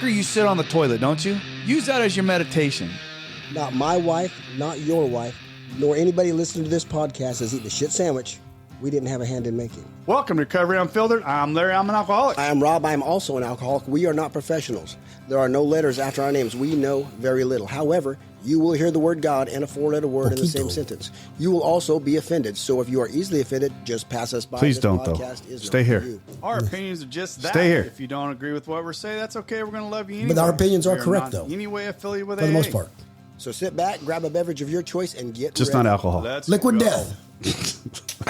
After you sit on the toilet, don't you? Use that as your meditation. Not my wife, not your wife, nor anybody listening to this podcast has eaten a shit sandwich we didn't have a hand in making. Welcome to Recovery Unfiltered. I'm Larry. I'm an alcoholic. I am Rob. I am also an alcoholic. We are not professionals. There are no letters after our names. We know very little. However, you will hear the word God and a four-letter word in the same sentence. You will also be offended. So if you are easily offended, just pass us by. Please This don't, though. podcast is Stay not for here. you. Our opinions are just that. Stay here. If you don't agree with what we're saying, that's okay. We're going to love you anyway. But our opinions are We correct, not though. in any way affiliated with For the AA. most part. So sit back, grab a beverage of your choice, and get Just ready. not alcohol. Liquid go. death.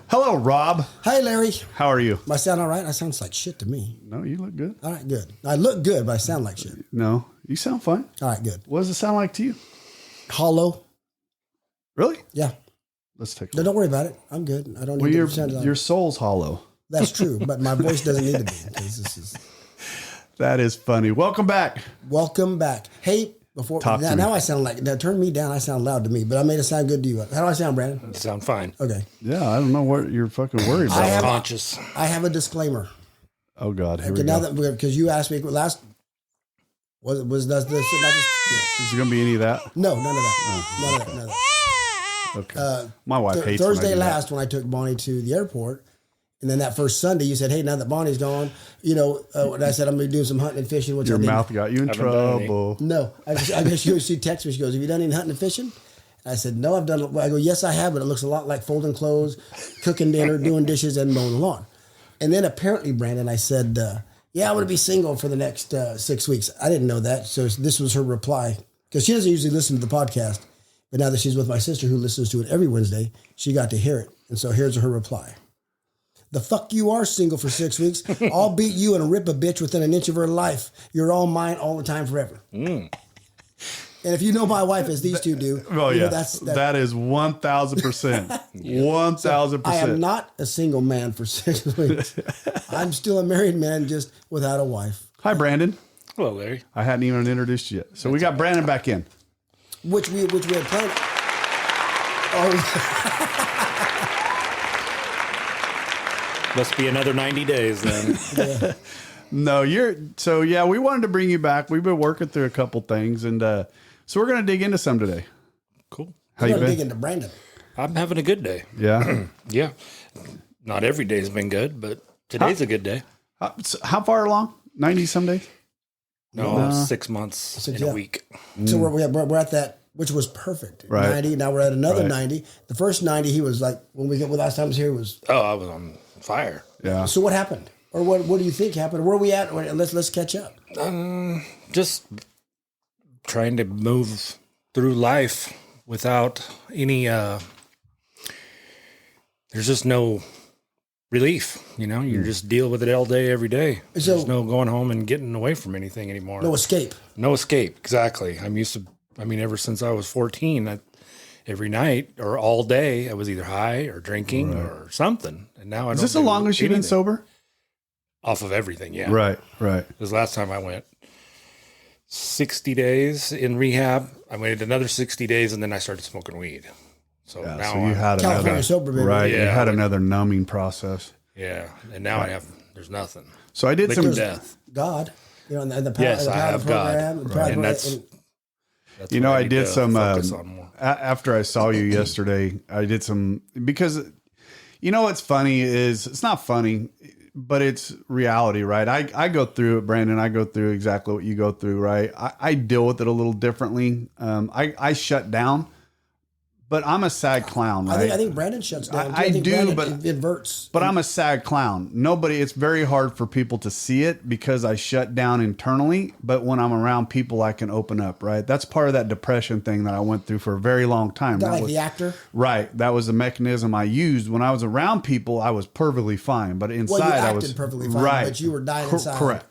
Hello, Rob. Hey, Larry. How are you? Do I sound all right? I sounds like shit to me. No, you look good. All right, good. I look good, but I sound like shit. No, you sound fine. All right, good. What does it sound like to you? Hollow. Really? Yeah. Let's take a No, look. don't worry about it. I'm good. I don't Well, need your, to sound like your soul's hollow. That's true, but my voice doesn't need to be. Because this is That is funny. Welcome back. welcome back. Hey, before Talk to me. now I sound like now turn me down. I sound loud to me, but I made it sound good to you. How do I sound, Brandon? Sound fine. Okay. Yeah, I don't know what you're fucking worried I about. have- Conscious. I have a disclaimer. Oh, God. Here Okay, we now go. that because you asked me last was does this not just, yeah. Is there going to be any of that? No, none of that. None of that. None of that. Okay. My wife hates when I Thursday do that. last when I took Bonnie to the airport, and then that first Sunday you said, "Hey, now that Bonnie's gone, and I said I'm going to do some hunting and fishing." Which Your I didn't. mouth got you in Haven't done any. trouble. No, I guess she texts me. She goes, "Have you done any hunting and fishing?" And I said, "No, I've done." I go, "Yes, I have, but it looks a lot like folding clothes, cooking dinner, doing dishes, and mowing the lawn." And then apparently, Brandon, I said, "Yeah, I'm going to be single for the next 6 weeks." I didn't know that, so this was her reply because she doesn't usually listen to the podcast. But now that she's with my sister who listens to it every Wednesday, she got to hear it. And so here's her reply. The fuck you are single for 6 weeks. I'll beat you and rip a bitch within an inch of her life. You're all mine all the time forever. And if you know my wife as these two do, Oh, you know, yeah. That is 1,000%. 1,000%. I am not a single man for 6 weeks. I'm still a married man just without a wife. Hi, Brandon. Hello, Larry. I hadn't even introduced you yet. So we got Brandon back in. Which we had planned. Oh, Must be another 90 days then. No, we wanted to bring you back. We've been working through a couple things, and so we're going to dig into some today. Cool. How I'm you gonna dig been? into Brandon. I'm having a good day. Yeah. Yeah. Not every day's been good, but today's a good day. How far along? 90 some days? No, 6 months in yeah. a week. So we're at that, which was perfect. Right. 90. Now we're at another Right. 90. The first 90, he was like, when last time I was here was. Oh, I was on fire. Yeah. So what happened? Or what do you think happened? Where are we at? Let's catch up. Just trying to move through life without any, there's just no relief, you just deal with it all day, every day. So- There's no going home and getting away from anything anymore. No escape. No escape. Exactly. Ever since I was 14, every night or all day, I was either high or drinking or something. And now I Is don't this the do longest you've been anything. sober? Off of everything, yeah. Right. This last time I went 60 days in rehab. I waited another 60 days and then I started smoking weed. So Yeah, now so you I'm- had California another, sober, baby. right? You Yeah. had another numbing process. yeah. And now there's nothing. So I did Liquid some. death. God. And the power, Yes, the I power of have the program. God. the power of And the- that's You what know, I need did to some. focus on more. After I saw you yesterday, I did some because what's funny is it's not funny, but it's reality, right? I go through it, Brandon. I go through exactly what you go through, right? I deal with it a little differently. I shut down, but I'm a sad clown, right? I think Brandon shuts down. I think do, Brandon but- inverts. But I'm a sad clown. It's very hard for people to see it because I shut down internally. But when I'm around people, I can open up, right? That's part of that depression thing that I went through for a very long time. Not That like was, the actor. right. That was the mechanism I used. When I was around people, I was perfectly fine. But inside, Well, you I acted was perfectly fine, right. but you were dying inside. Correct.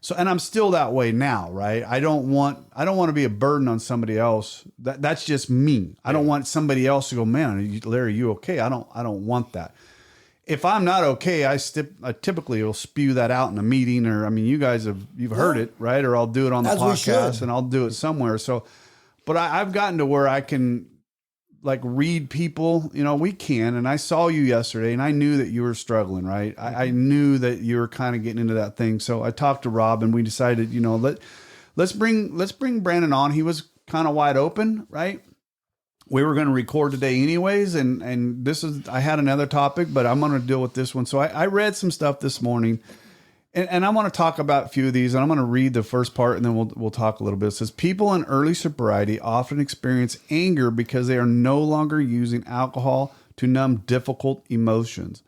So, and I'm still that way now, right? I don't want to be a burden on somebody else. That's just me. I don't want somebody else to go, man, Larry, you okay? I don't want that. If I'm not okay, I typically will spew that out in a meeting, or you guys you've heard it, right? Or I'll do it on the As we podcast, should. and I'll do it somewhere. So, but I've gotten to where I can like read people, we can. And I saw you yesterday and I knew that you were struggling, right? I knew that you were kind of getting into that thing. So I talked to Rob and we decided, let's bring Brandon on. He was kind of wide open, right? We were going to record today anyways. And I had another topic, but I'm going to deal with this one. So I read some stuff this morning. And I want to talk about a few of these, and I'm going to read the first part, and then we'll talk a little bit. It says, people in early sobriety often experience anger because they are no longer using alcohol to numb difficult emotions,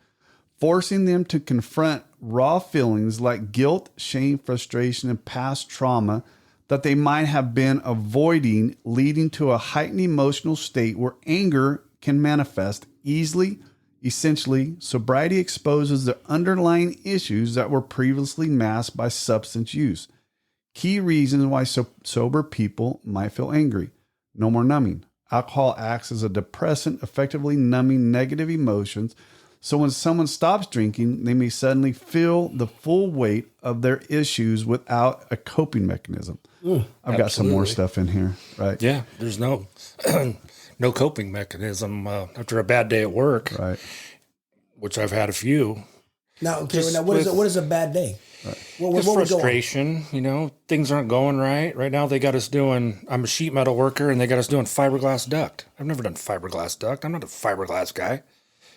forcing them to confront raw feelings like guilt, shame, frustration, and past trauma that they might have been avoiding, leading to a heightened emotional state where anger can manifest easily. Essentially, sobriety exposes the underlying issues that were previously masked by substance use. Key reasons why sober people might feel angry. No more numbing. Alcohol acts as a depressant, effectively numbing negative emotions. So when someone stops drinking, they may suddenly feel the full weight of their issues without a coping mechanism. I've got some more stuff in here, right? Yeah, there's no no coping mechanism after a bad day at work, Right. which I've had a few. Now, okay, what is a bad day? Right. Just frustration, things aren't going right. Right now they got us doing, I'm a sheet metal worker and they got us doing fiberglass duct. I've never done fiberglass duct. I'm not a fiberglass guy.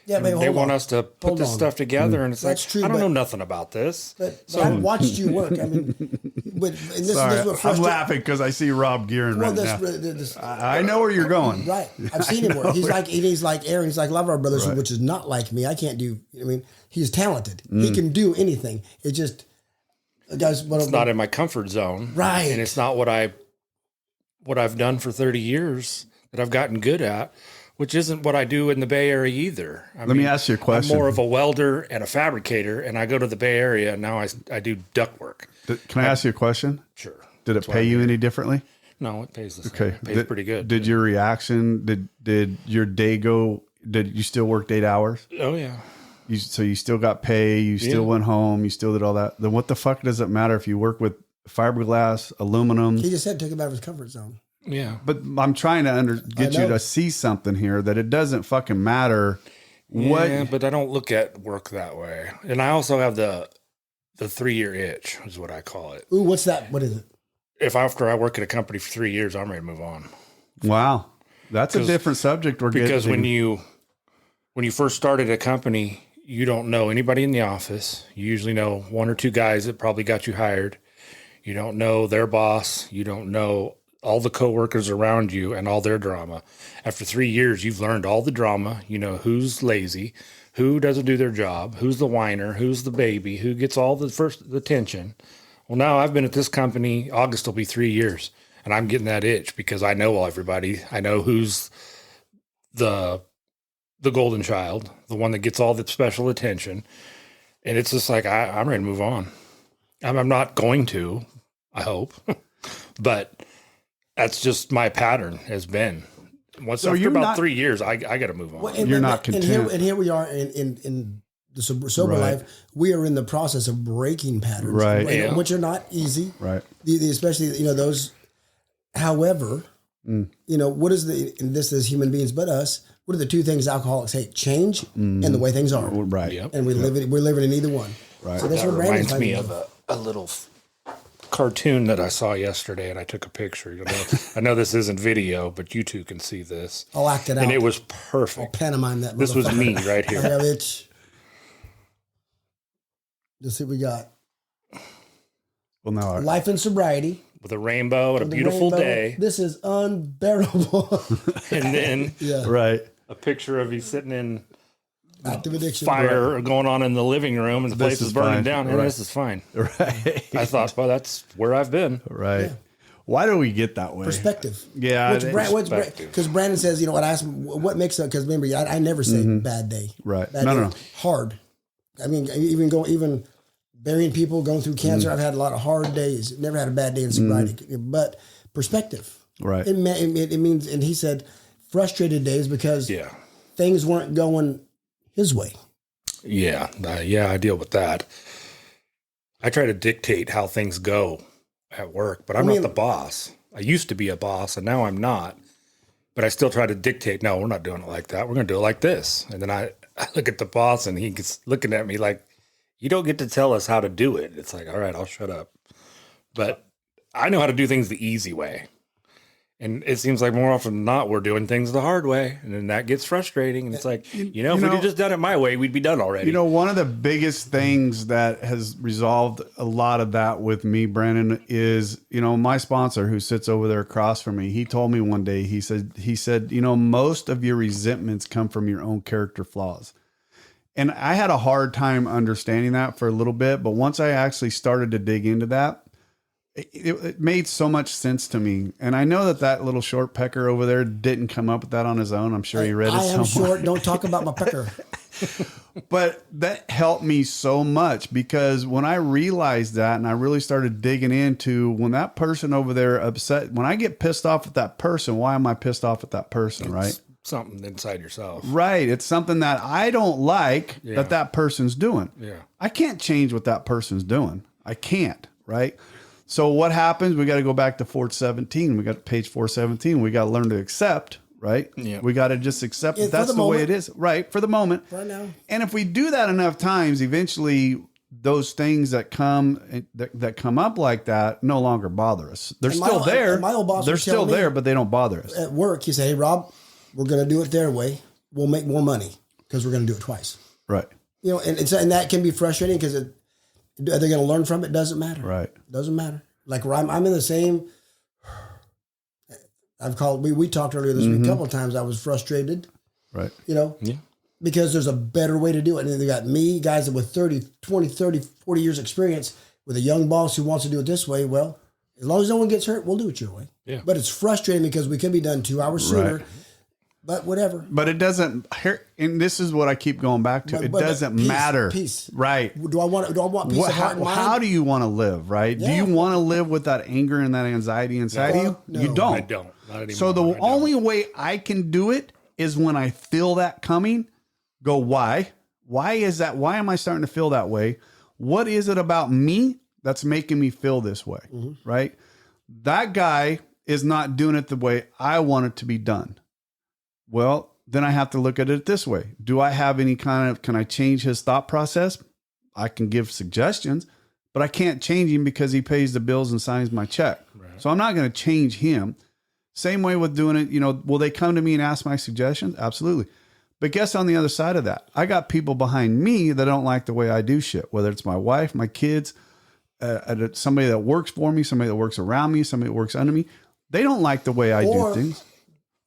Yeah, but they want us to put this stuff together, and it's That's like, true, I don't know nothing about this. But I watched you work. I mean, this Sorry, is what I'm frustrates. laughing because I see Rob Gearing right now. I know where you're going. Right. I've seen him work. He's like Aaron. He's like a lot of our brothers, which is not like me. I can't do, he's talented. He can do anything. It just, guys, it's not in my comfort zone. Right. And it's not what I've done for 30 years that I've gotten good at, which isn't what I do in the Bay Area either. Let me ask you a question. I'm more of a welder and a fabricator, and I go to the Bay Area, and now I do duct work. Can I ask you a question? Sure. Did it pay you any differently? No, it pays the same. Okay. It pays pretty good. Did your reaction, did your day go, did you still work 8 hours? Oh, yeah. So you still got pay, you still went home, you still did all that. Then what the fuck does it matter if you work with fiberglass, aluminum? He just said took him out of his comfort zone. Yeah. But I'm trying to get you to see something here that it doesn't fucking matter what. Yeah, but I don't look at work that way. And I also have the 3-year itch is what I call it. Ooh, what's that? What is it? If after I work at a company for 3 years, I'm ready to move on. Wow. That's a different subject we're getting. Because when you first started a company, you don't know anybody in the office. You usually know 1 or 2 guys that probably got you hired. You don't know their boss. You don't know all the coworkers around you and all their drama. After 3 years, you've learned all the drama. You know who's lazy, who doesn't do their job, who's the whiner, who's the baby, who gets all the attention. Well, now I've been at this company. August will be 3 years, and I'm getting that itch because I know everybody. I know who's the golden child, the one that gets all the special attention. And it's just like, I'm ready to move on. I'm not going to, I hope, but that's just my pattern has been. After about 3 years, I got to move on. Well, you're not content. And here we are in the sober life. We are in the process of breaking patterns, right? Which are not easy, right? Especially those. However, what is and this is human beings, but us. What are the 2 things alcoholics hate? Change and the way things are, right? Yep. And we're living in either one, right? So that's that what reminds me of a little cartoon that I saw yesterday, and I took a picture. I know this isn't video, but you two can see this. I'll act it out, and it was perfect. I'll pantomime that. This was me right here. I have itch. Let's see what we got. Well, now Life and sobriety with a rainbow and a beautiful day. This is unbearable. And then right, a picture of you sitting in active addiction fire going on in the living room, and the place is burning down. And this is fine. Right. I thought, well, that's where I've been. Right. Yeah. Why do we get that way? Perspective. Yeah. Because Brandon says, what I asked him, what makes it? Because remember, I never say bad day. Right. Bad No. Hard. I mean, even burying people, going through cancer. I've had a lot of hard days. Never had a bad day in sobriety. But perspective. Right. It means, and he said, frustrated days because things weren't going his way. Yeah. I deal with that. I try to dictate how things go at work, but I'm not the boss. I used to be a boss, and now I'm not. but I still try to dictate, no, we're not doing it like that. We're going to do it like this. And then I look at the boss and he's looking at me like, you don't get to tell us how to do it. It's like, all right, I'll shut up. But I know how to do things the easy way. And it seems like more often than not, we're doing things the hard way. And then that gets frustrating. And it's like, if we'd have just done it my way, we'd be done already. One of the biggest things that has resolved a lot of that with me, Brandon, is, my sponsor who sits over there across from me, he told me one day, he said, most of your resentments come from your own character flaws. And I had a hard time understanding that for a little bit. But once I actually started to dig into that, it made so much sense to me. And I know that little short pecker over there didn't come up with that on his own. I'm sure he read it somewhere. I am short. Don't talk about my pecker. But that helped me so much, because when I realized that and I really started digging into when that person over there upset, when I get pissed off at that person, why am I pissed off at that person? Right. Something inside yourself. Right. It's something that I don't like that person's doing. Yeah. I can't change what that person's doing. I can't. Right. So what happens? We got to go back to 417. We got page 417. We got to learn to accept, right? Yeah. We got to just accept that that's the way it is, right? For the moment. Right now. And if we do that enough times, eventually those things that come up like that no longer bother us. They're still there. My old boss They're was still telling me there, but they don't bother us. At work, he said, "Hey, Rob, we're going to do it their way. We'll make more money because we're going to do it twice." Right. And that can be frustrating because are they going to learn from it? Doesn't matter. Right. Doesn't matter. Like I'm in the same. We talked earlier this week a couple of times. I was frustrated. Right. Because there's a better way to do it. And they got me, guys with 20, 30, 40 years experience, with a young boss who wants to do it this way. Well, as long as no one gets hurt, we'll do it your way. Yeah. But it's frustrating because we could be done 2 hours sooner. Right. But whatever. But it doesn't. And this is what I keep going back to. It doesn't matter. Peace. Right. Do I want peace of heart and mind? How do you want to live? Right. Yeah. Do you want to live with that anger and that anxiety inside of you? No. You don't. I don't. Not anymore. So the only way I can do it is when I feel that coming. Go, why? Why is that? Why am I starting to feel that way? What is it about me that's making me feel this way? Mm-hmm. Right. That guy is not doing it the way I want it to be done. Well, then I have to look at it this way. Do I have any can I change his thought process? I can give suggestions, but I can't change him because he pays the bills and signs my check. Right. So I'm not going to change him. Same way with doing it. Will they come to me and ask my suggestions? Absolutely. But guess on the other side of that, I got people behind me that don't like the way I do shit, whether it's my wife, my kids, somebody that works for me, somebody that works around me, somebody that works under me. They don't like the way I do things.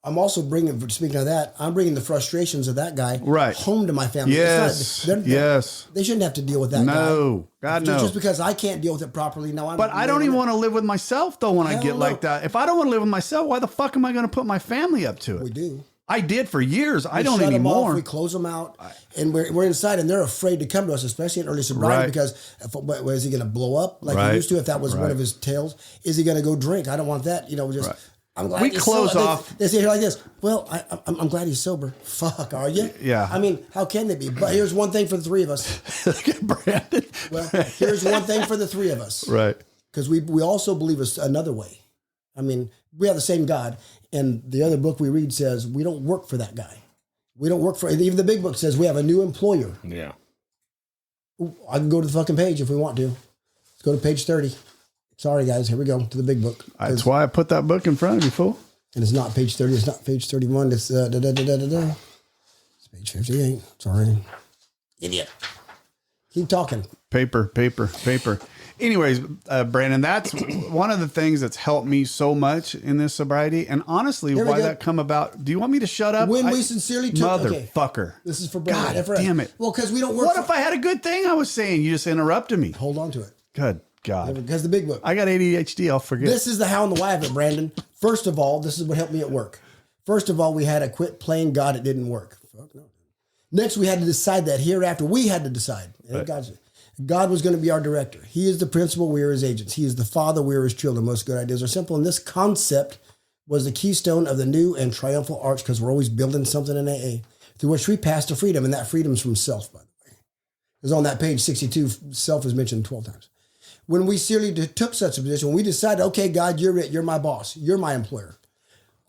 I'm also speaking of that, I'm bringing the frustrations of that guy home to my family. Yes. Yes. They shouldn't have to deal with that guy. No. God, no. Just because I can't deal with it properly. Now But I don't even want to live with myself, though, when I get like that. If I don't want to live with myself, why the fuck am I going to put my family up to it? We do. I did for years. I don't shut anymore. Them off, we close them out, and we're inside, and they're afraid to come to us, especially in early sobriety, because is he going to blow up like he used to? If that was one of his tales, is he going to go drink? I don't want that. I'm glad we close off. They say here like this. Well, I'm glad he's sober. Fuck, are you? Yeah. I mean, how can they be? But here's one thing for the three of us. Look at Brandon. Well, here's one thing for the three of us. Right. Because we also believe another way. I mean, we have the same God. And the other book we read says we don't work for that guy. We don't work for, even the big book says we have a new employer. Yeah. Ooh, I can go to the fucking page if we want to. Let's go to page 30. Sorry, guys. Here we go to the big book. That's why I put that book in front of you, fool. And it's not page 30. It's not page 31. It's It's page 58. Sorry. Idiot. Keep talking. Paper. Anyways, Brandon, that's one of the things that's helped me so much in this sobriety. And honestly, why that come about? Do you want me to shut up? When we sincerely took... Motherfucker. Okay. This is for Brandon. God damn it. Well, because we don't work... What if I had a good thing I was saying? You just interrupted me. Hold on to it. Good God. Because the big book. I got ADHD. I'll forget. This is the how and the why of it, Brandon. First of all, this is what helped me at work. First of all, we had to quit playing God. It didn't work. Fuck no. Next, we had to decide that hereafter. We had to decide. Right. God was going to be our director. He is the principal. We are his agents. He is the father. We are his children. Most good ideas are simple. And this concept was the keystone of the new and triumphal arch, because we're always building something in AA, through which we pass to freedom. And that freedom is from self, by the way. Because on that page 62, self is mentioned 12 times. When we seriously took such a position, when we decided, okay, God, you're it. You're my boss. You're my employer.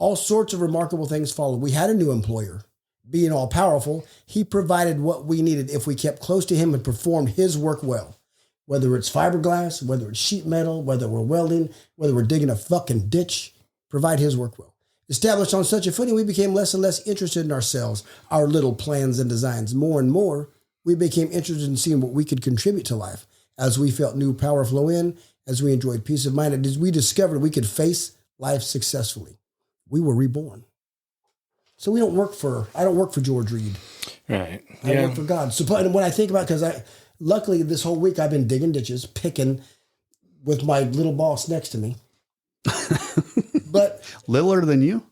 All sorts of remarkable things followed. We had a new employer. Being all powerful, he provided what we needed if we kept close to him and performed his work well. Whether it's fiberglass, whether it's sheet metal, whether we're welding, whether we're digging a fucking ditch, provide his work well. Established on such a footing, we became less and less interested in ourselves, our little plans and designs. More and more, we became interested in seeing what we could contribute to life. As we felt new power flow in, as we enjoyed peace of mind, and as we discovered we could face life successfully, we were reborn. So I don't work for George Reed. Right. I work for God. So and when I think about, luckily this whole week I've been digging ditches, picking with my little boss next to me. But littler than you?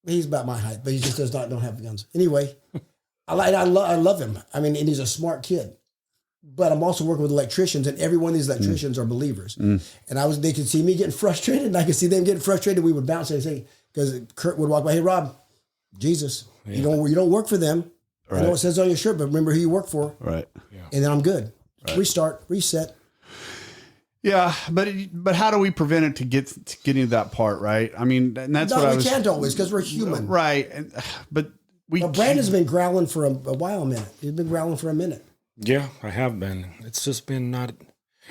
He's about my height, but he just don't have guns. Anyway, I love him. I mean, and he's a smart kid. But I'm also working with electricians, and every one of these electricians are believers. And they could see me getting frustrated, and I could see them getting frustrated. We would bounce and say, because Kurt would walk by, hey Rob, Jesus, you don't work for them. Right. I know it says on your shirt, but remember who you work for. Right. Yeah. And then I'm good. Right. Restart, reset. Yeah, but how do we prevent it to getting to that part, right? I mean, and that's what I was. We can't always because we're human, right? But Brandon's been growling for a while, a minute. He's been growling for a minute. Yeah, I have been. It's just been not.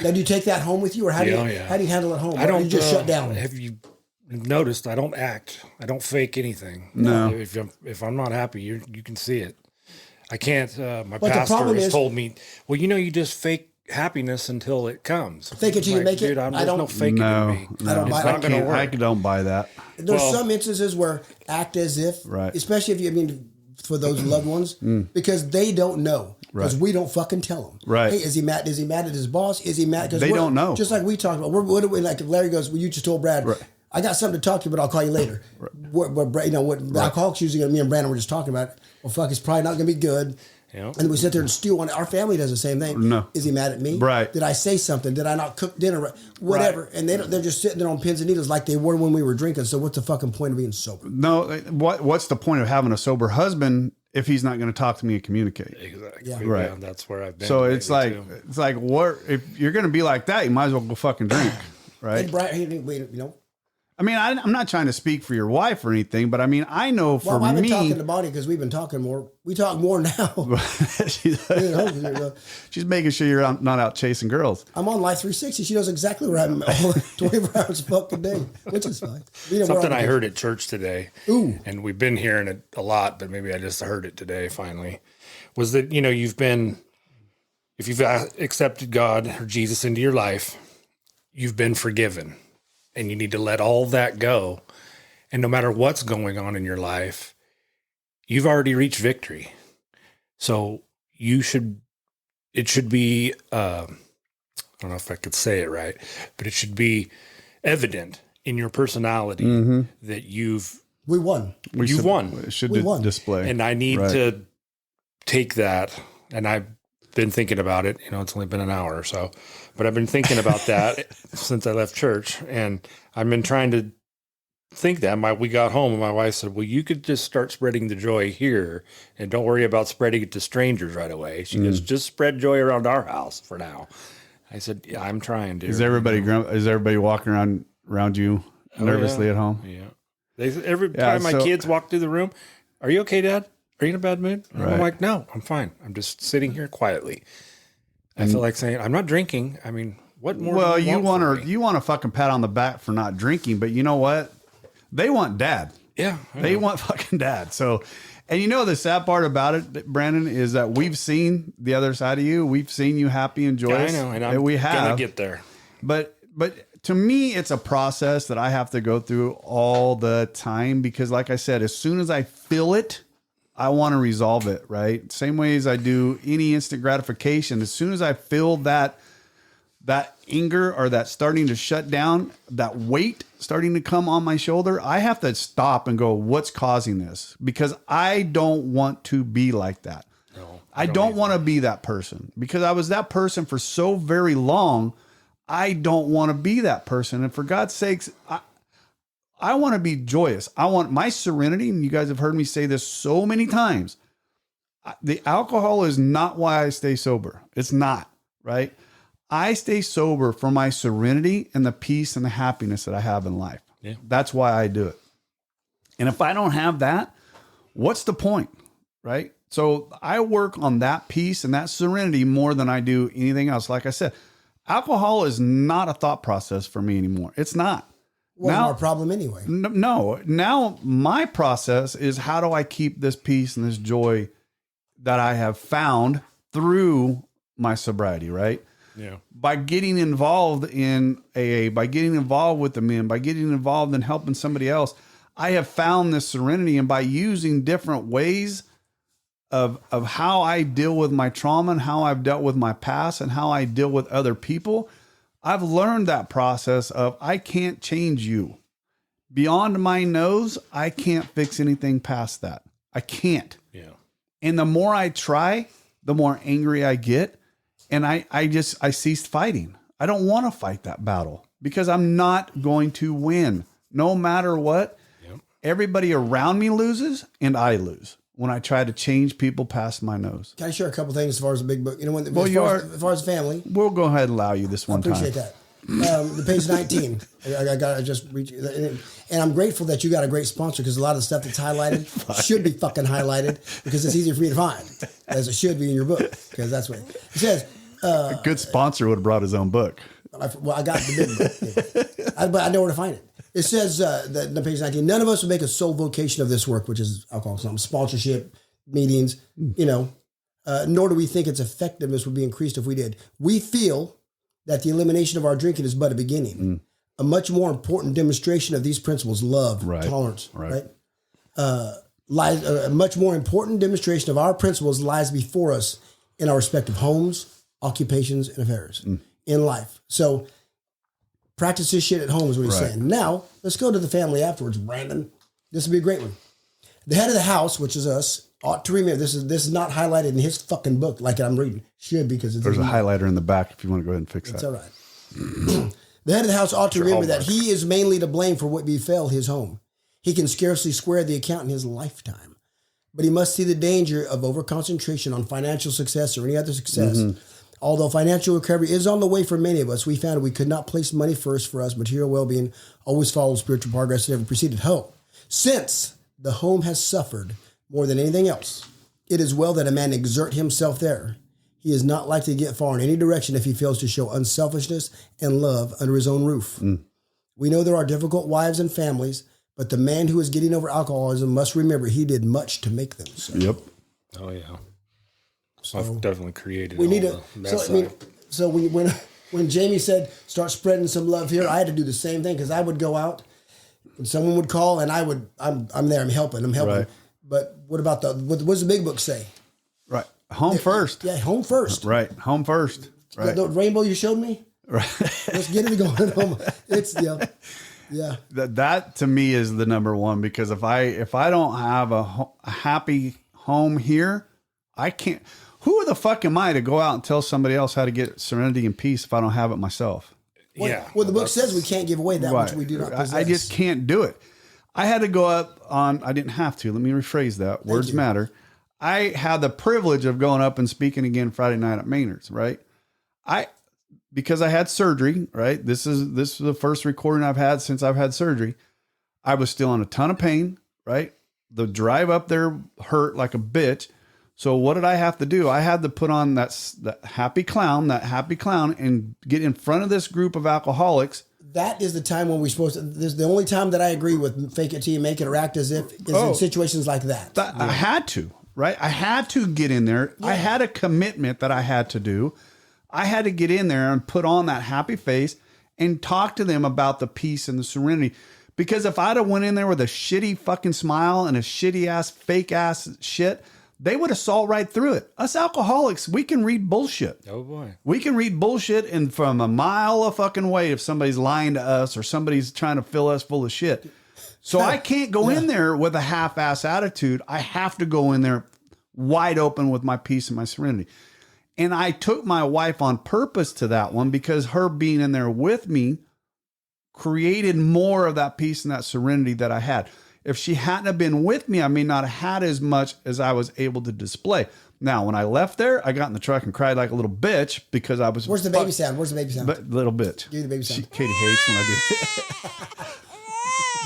Now, do you take that home with you, or how do you handle it at home? I don't. You just shut down. Have you noticed? I don't act. I don't fake anything. No. If I'm not happy, you can see it. I can't. My pastor has told me, well, you just fake happiness until it comes. Fake it till you make it. There's no faking in me. No, it's not going to work. I don't buy that. There's some instances where act as if, right? Especially if for those loved ones, because they don't know. Because we don't fucking tell them. Right. Hey, is he mad? Is he mad at his boss? Is he mad? Because they don't know. Just like we talked about. What do we like? If Larry goes, well, you just told Brad, right. I got something to talk to you, but I'll call you later. Right. What the alcoholics usually, me and Brandon were just talking about it. Well, fuck, it's probably not going to be good. Yep. And we sit there and stew on it. Our family does the same thing. No. Is he mad at me? Right. Did I say something? Did I not cook dinner right? Whatever. Right. And they're just sitting there on pins and needles like they were when we were drinking. So what's the fucking point of being sober? No. What's the point of having a sober husband if he's not going to talk to me and communicate? Exactly. Yeah. Right. Yeah, that's where I've been. So it's like what if you're going to be like that, you might as well go fucking drink, right? Hey, Brian, I mean, I'm not trying to speak for your wife or anything, but I mean, I know for me. I've been talking to Bonnie because we've been talking more. We talk more now. She's making sure you're not out chasing girls. I'm on Life 360. She knows exactly where I'm 24 hours a fucking day, which is fine. Something I heard at church today, Ooh. And we've been hearing it a lot, but maybe I just heard it today finally, was that, if you've accepted God or Jesus into your life, you've been forgiven. And you need to let all that go. And no matter what's going on in your life, you've already reached victory. So it should be, I don't know if I could say it right, but it should be evident in your personality that we won. You've won. It should display. And I need to take that, and I've been thinking about it. It's only been an hour or so, but I've been thinking about that since I left church, and I've been trying to think that. We got home, and my wife said, well, you could just start spreading the joy here, and don't worry about spreading it to strangers right away. She goes, just spread joy around our house for now. I said, yeah, I'm trying to. Is everybody walking around you nervously at home? Yeah. Every time my kids walk through the room, are you okay, Dad? Are you in a bad mood? Right. I'm like, no, I'm fine. I'm just sitting here quietly. I feel like saying, I'm not drinking. I mean, what more? Well, you want a fucking pat on the back for not drinking, but you know what? They want dad. Yeah. They want fucking dad. So, and the sad part about it, Brandon, is that we've seen the other side of you. We've seen you happy and joyous. Yeah, I know. And we have gonna get there. But to me, it's a process that I have to go through all the time because, like I said, as soon as I feel it, I want to resolve it, right? Same way as I do any instant gratification. As soon as I feel that anger or that starting to shut down, that weight starting to come on my shoulder, I have to stop and go, what's causing this? Because I don't want to be like that. No, I don't want to be that person because I was that person for so very long. I don't want to be that person. And for God's sakes, I want to be joyous. I want my serenity. And you guys have heard me say this so many times. The alcohol is not why I stay sober. It's not, right? I stay sober for my serenity and the peace and the happiness that I have in life. Yeah. That's why I do it. And if I don't have that, what's the point? Right? So I work on that peace and that serenity more than I do anything else. Like I said, alcohol is not a thought process for me anymore. It's not. Wasn't Now- our problem anyway. No, now my process is how do I keep this peace and this joy that I have found through my sobriety, right? Yeah. By getting involved in AA, by getting involved with the men, by getting involved in helping somebody else, I have found this serenity. And by using different ways of how I deal with my trauma and how I've dealt with my past and how I deal with other people, I've learned that process of I can't change you. Beyond my nose, I can't fix anything past that. I can't. Yeah. And the more I try, the more angry I get. And I ceased fighting. I don't want to fight that battle because I'm not going to win. No matter what, everybody around me loses and I lose when I try to change people past my nose. Can I share a couple things as far as the big book? You know, when, Well, as far as family, We'll go ahead and allow you this one time. appreciate that. The page 19. I just reached, and I'm grateful that you got a great sponsor because a lot of the stuff that's highlighted should be fucking highlighted because it's easier for me to find as it should be in your book because that's what it says. A good sponsor would have brought his own book. Well, I got the big book, but I know where to find it. It says that on page 19, none of us would make a sole vocation of this work, which is alcoholism, sponsorship, meetings, nor do we think its effectiveness would be increased if we did. We feel that the elimination of our drinking is but a beginning. A much more important demonstration of these principles, love, tolerance, right? Lies, a much more important demonstration of our principles lies before us in our respective homes, occupations, and affairs in life. So practice this shit at home is what he's saying. Now, let's go to the family afterwards, Brandon. This would be a great one. The head of the house, which is us, ought to remember, this is not highlighted in his fucking book like I'm reading. Should, because it's There's a highlighter in the back if you want to go ahead and fix it's that. all right. The head of the house ought to remember that he is mainly to blame for what befell his home. He can scarcely square the account in his lifetime, but he must see the danger of overconcentration on financial success or any other success. Although financial recovery is on the way for many of us, we found we could not place money first for us. Material well-being always follows spiritual progress and never preceded hope. Since the home has suffered more than anything else, it is well that a man exert himself there. He is not likely to get far in any direction if he fails to show unselfishness and love under his own roof. We know there are difficult wives and families, but the man who is getting over alcoholism must remember he did much to make them so. Yep. Oh yeah. So I've definitely created. We need all to. that So, I mean, side. so when Jamie said start spreading some love here, I had to do the same thing because I would go out and someone would call and I'm there, I'm helping. Right. But what about what does the big book say? Right. Home first. Yeah, home first. Right. Home first. Right. The rainbow you showed me. Right. Let's get it going. Home. It's yeah. That to me is the number one because if I don't have a happy home here, I can't. Who the fuck am I to go out and tell somebody else how to get serenity and peace if I don't have it myself? Well, the book says we can't give away that which we do not possess. I just can't do it. I had to go up on. I didn't have to. Let me rephrase that. Words matter. I had the privilege of going up and speaking again Friday night at Maynard's. Right. Because I had surgery. Right. This is the first recording I've had since I've had surgery. I was still in a ton of pain. Right. The drive up there hurt like a bitch. So what did I have to do? I had to put on that happy clown, and get in front of this group of alcoholics. That is the time when we're supposed to. This is the only time that I agree with fake it till you make it or act as if is in situations like that. I had to, right? I had to get in there. Yeah. I had a commitment that I had to do. I had to get in there and put on that happy face and talk to them about the peace and the serenity. Because if I'd have went in there with a shitty fucking smile and a shitty ass, fake ass shit, they would have saw right through it. Us alcoholics, we can read bullshit. Oh boy. We can read bullshit and from a mile a fucking way if somebody's lying to us or somebody's trying to fill us full of shit. So I can't go in there with a half-ass attitude. I have to go in there wide open with my peace and my serenity. And I took my wife on purpose to that one because her being in there with me created more of that peace and that serenity that I had. If she hadn't have been with me, I may not have had as much as I was able to display. Now, when I left there, I got in the truck and cried like a little bitch because I was... Where's the baby sound? Where's the baby sound? Little bitch. Give me the baby sound. Katie hates when I do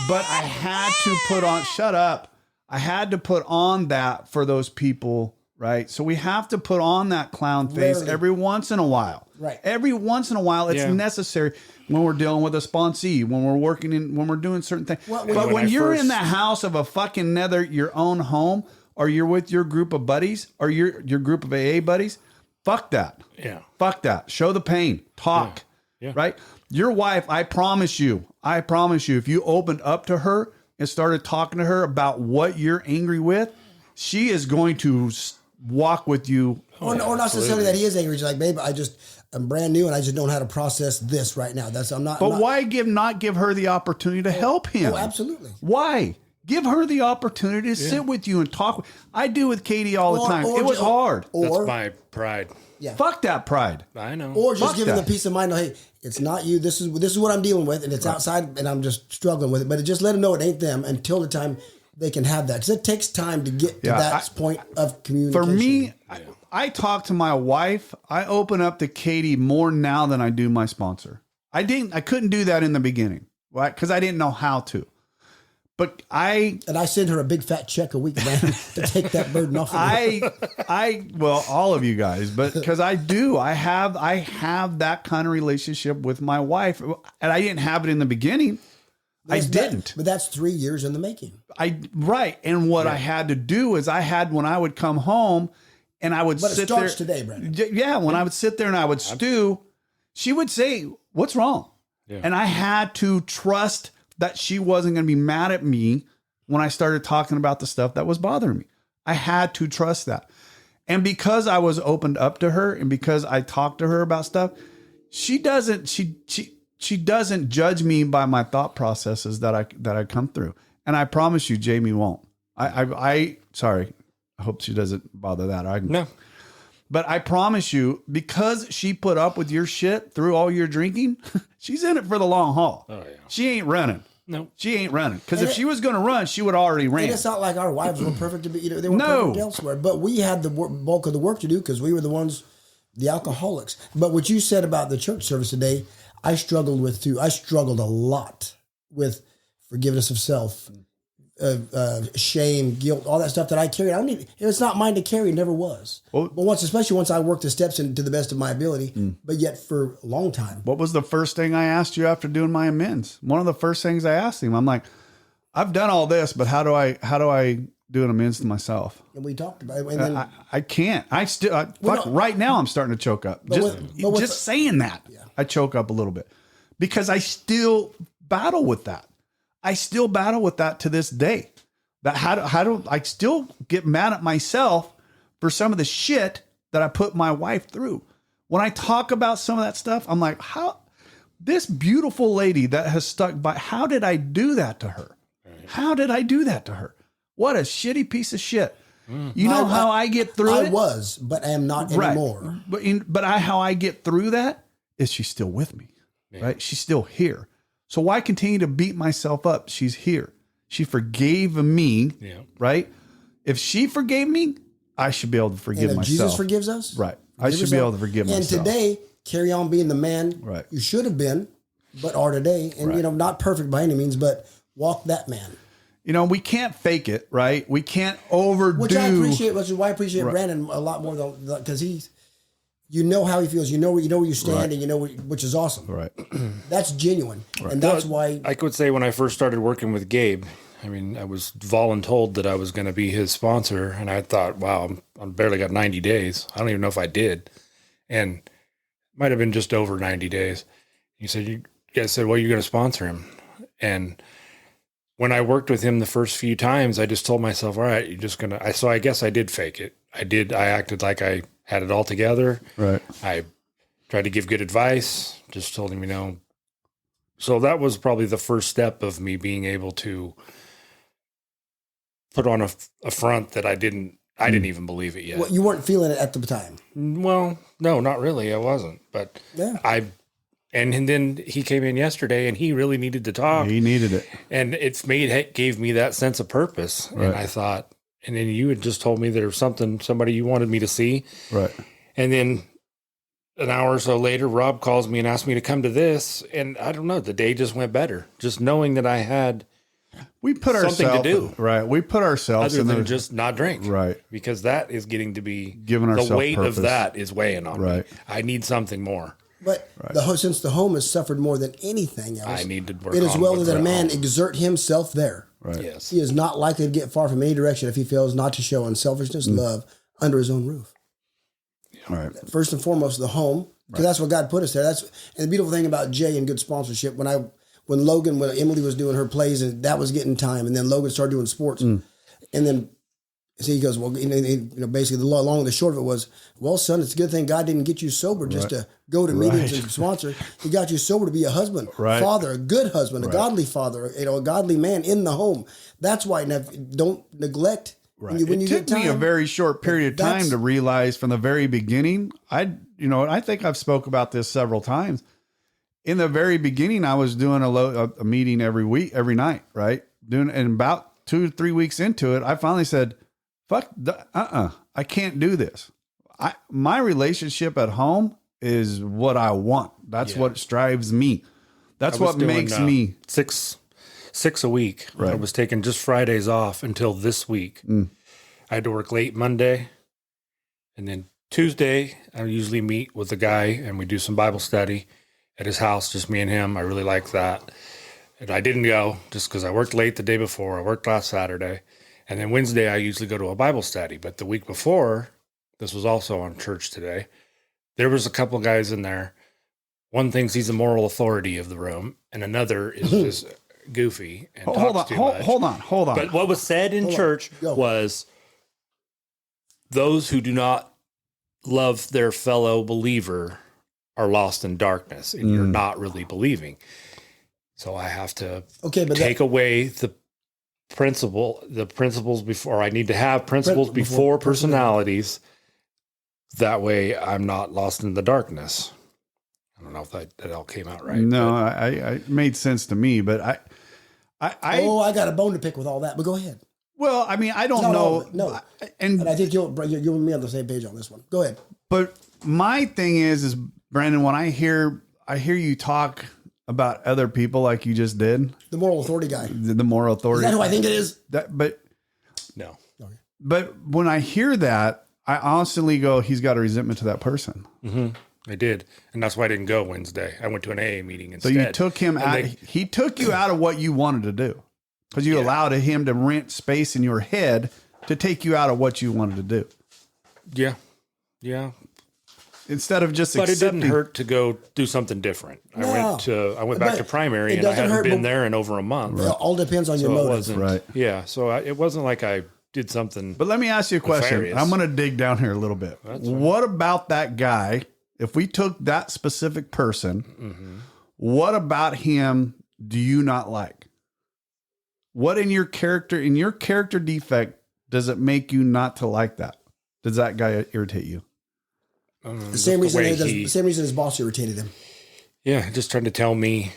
But I had to put on, shut up. I had to put on that for those people, right? So we have to put on that clown face Rarely. every once in a while. Right. Every once in a while, it's necessary when we're dealing with a sponsee, when we're working in, when we're doing certain things. Well, but when I you're first- in the house of a fucking nether, your own home, or you're with your group of buddies, or your group of AA buddies, fuck that. Yeah. Fuck that. Show the pain. Talk. Yeah. Right? Your wife, I promise you, if you opened up to her and started talking to her about what you're angry with, she is going to walk with you. Or not necessarily that he is angry. He's like, babe, I'm brand new and I just don't know how to process this right now. But why not give her the opportunity to help him? Oh, absolutely. Why? Give her the opportunity to sit with you and talk. I do with Katie all the time. It was hard. That's my pride. Yeah. Fuck that pride. I know. Or just Fuck give them the that. peace of mind. Hey, it's not you. This is what I'm dealing with, and it's outside, and I'm just struggling with it. But just let them know it ain't them until the time they can have that. Because it takes time to get to that point of communication. For me, I talk to my wife. I open up to Katie more now than I do my sponsor. I couldn't do that in the beginning, right? Because I didn't know how to. But I send her a big fat check a week, man, to take that burden off of me. well, all of you guys, but because I have that kind of relationship with my wife, and I didn't have it in the beginning. I didn't. But that's 3 years in the making. Right. And what I had to do is when I would come home and I would But sit it starts there. today, Brandon. Yeah. When I would sit there and I would stew, she would say, "What's wrong?" Yeah. And I had to trust that she wasn't going to be mad at me when I started talking about the stuff that was bothering me. I had to trust that. And because I was opened up to her and because I talked to her about stuff, she doesn't judge me by my thought processes that I come through. And I promise you, Jamie won't. Sorry. I hope she doesn't bother that. No. But I promise you, because she put up with your shit through all your drinking, she's in it for the long haul. Oh, yeah. She ain't running. No. She ain't running. Because if she was going to run, she would already ran. And it's not like our wives were perfect to be, they were No. perfect elsewhere. But we had the bulk of the work to do because we were the alcoholics. But what you said about the church service today, I struggled with too. I struggled a lot with forgiveness of self, shame, guilt, all that stuff that I carried. It's not mine to carry. It never was. Well, but especially once I worked the steps into the best of my ability, but yet for a long time. What was the first thing I asked you after doing my amends? One of the first things I asked him, I'm like, I've done all this, but how do I do an amends to myself? And we talked about it. And then, I can't. Right now I'm starting to choke up. Just saying that, I choke up a little bit because I still battle with that. I still battle with that to this day. That how do I still get mad at myself for some of the shit that I put my wife through? When I talk about some of that stuff, I'm like, how this beautiful lady that has stuck by, how did I do that to her? How did I do that to her? What a shitty piece of shit. You know how I get through it? I was, but I am not anymore. But how I get through that is she's still with me, right? She's still here. So why continue to beat myself up? She's here. She forgave me, right? If she forgave me, I should be able to forgive myself. Jesus forgives us, right? I should be able to forgive myself. And today, carry on being the man you should have been, but are today. And not perfect by any means, but walk that man. We can't fake it, right? We can't overdo. Which I appreciate. Which is why I appreciate Brandon a lot more because he's. You know how he feels. You know where you stand, and which is awesome. Right. That's genuine, and that's why I could say when I first started working with Gabe, I mean, I was voluntold that I was going to be his sponsor, and I thought, wow, I barely got 90 days. I don't even know if I did, and it might have been just over 90 days. He said, "You guys said, well, you're going to sponsor him," and when I worked with him the first few times, I just told myself, all right, you're just gonna. So I guess I did fake it. I acted like I had it all together. Right. I tried to give good advice, just told him, So that was probably the first step of me being able to put on a front that I didn't even believe it yet. Well, you weren't feeling it at the time. Well, no, not really. I wasn't. But and then he came in yesterday and he really needed to talk. He needed it. And gave me that sense of purpose. Right. And I thought, and then you had just told me there was somebody you wanted me to see. Right. And then an hour or so later, Rob calls me and asks me to come to this. And I don't know, the day just went better. Just knowing that I had we put something ourselves to do. right. We put ourselves Other in than the just not drink. right, Because that is getting to be giving the ourselves weight purpose. of that is weighing on Right. me. I need something more. But since the home has suffered more than anything else, I need to work it is on well what's that a at man home. exert himself there. Right. Yes. He is not likely to get far from any direction if he fails not to show unselfishness, love under his own roof. Right. First and foremost, the home, because that's what God put us there. And the beautiful thing about Jay and good sponsorship, when Emily was doing her plays and that was getting time, and then Logan started doing sports, and then he goes, well, basically the long and the short of it was, well, son, it's a good thing God didn't get you sober just to go to meetings and sponsor. He got you sober to be a husband, father, a good husband, a godly father, a godly man in the home. That's why don't neglect. Right. When you it took get time, me a very short period of time to realize from the very beginning. I think I've spoke about this several times. In the very beginning, I was doing a meeting every night, right? And about 2 to 3 weeks into it, I finally said, "Fuck, I can't do this. My relationship at home is what I want. That's what drives me. That's what makes me six a week. Right. I was taking just Fridays off until this week. I had to work late Monday, and then Tuesday I usually meet with a guy and we do some Bible study at his house, just me and him. I really like that. And I didn't go just because I worked late the day before. I worked last Saturday. And then Wednesday I usually go to a Bible study. But the week before, this was also on church today, there was a couple of guys in there. One thinks he's the moral authority of the room, and another is just goofy and talks too much. Hold on. But what was said in church was, those who do not love their fellow believer are lost in darkness, and you're not really believing. So I have to take away the principles before. I need to have principles before personalities. That way I'm not lost in the darkness. I don't know if that all came out right. No, I made sense to me, but I got a bone to pick with all that, but go ahead. Well, I mean, I don't know. No. And I think you and me on the same page on this one. Go ahead. But my thing is Brandon, when I hear you talk about other people like you just did, the moral authority guy, the moral authority. Is that who I think it is? No. But when I hear that, I honestly go, he's got a resentment to that person. Mm-hmm. I did, and that's why I didn't go Wednesday. I went to an AA meeting instead. So you took him out. He took you out of what you wanted to do because you allowed him to rent space in your head to take you out of what you wanted to do. Yeah. Instead of just but it didn't hurt to go do something different. I went back to primary, and I haven't been there in over a month. It all depends on your motive. Right. Yeah. So it wasn't like I did something. But let me ask you a question. Nefarious. I'm going to dig down here a little bit. What about that guy? If we took that specific person, what about him do you not like? What in your character defect, does it make you not to like that? Does that guy irritate you? The same reason his boss irritated him. Yeah, just trying to tell me,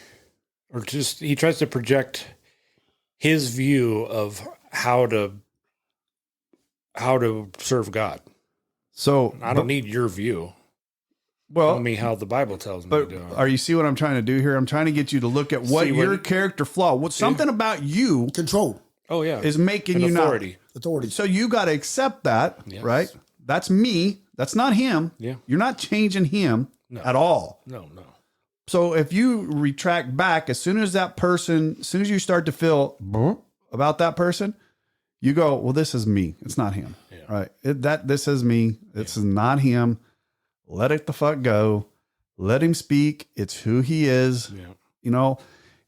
or just he tries to project his view of how to serve God. So I don't need your view. Well, tell me how the Bible tells me but to do it. Are you see what I'm trying to do here? I'm trying to get you to look at what your character flaw, what something about you control. Oh yeah, is making you authority. Authority. So you got to accept that, right? That's me. That's not him. Yeah, you're not changing him at all. No. So if you retract back, as soon as you start to feel about that person, you go, well, this is me. It's not him, right? This is me. This is not him. Let it the fuck go. Let him speak. It's who he is. Yeah. You know,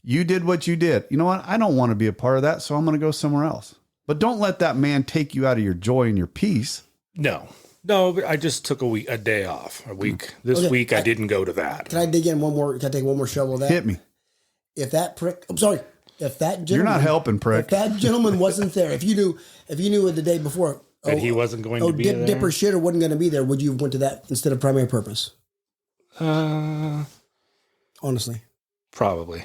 you did what you did. You know what? I don't want to be a part of that, so I'm going to go somewhere else. But don't let that man take you out of your joy and your peace. No, but I just took a day off. A week. This week I didn't go to that. Can I dig in one more? Can I take one more shovel of that? Hit me. If that prick, I'm sorry. If that gentleman, you're not helping, prick. If that gentleman wasn't there, if you knew it the day before that he wasn't going to be there, Dipper Shitter wasn't going to be there, would you have went to that instead of primary purpose? Honestly, probably.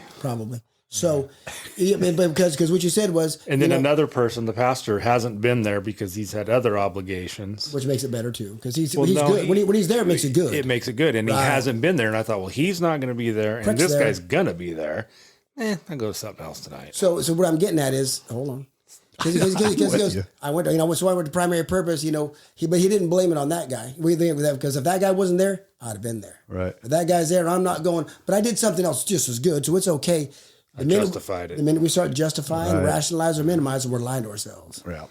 So, because what you said was, and then another person, the pastor, hasn't been there because he's had other obligations, which makes it better too. Because he's good when he's there, it makes it good. It makes it good, and he hasn't been there. And I thought, well, he's not going to be there, and this guy's going to be there. I'll go to something else tonight. So what I'm getting at is, hold on. Because I went, so I went to primary purpose, but he didn't blame it on that guy. We think that because if that guy wasn't there, I'd have been there. Right. If that guy's there and I'm not going, but I did something else just as good, so it's okay. Justified it. The minute we start justifying, rationalize, or minimizing, we're lying to ourselves. Yeah.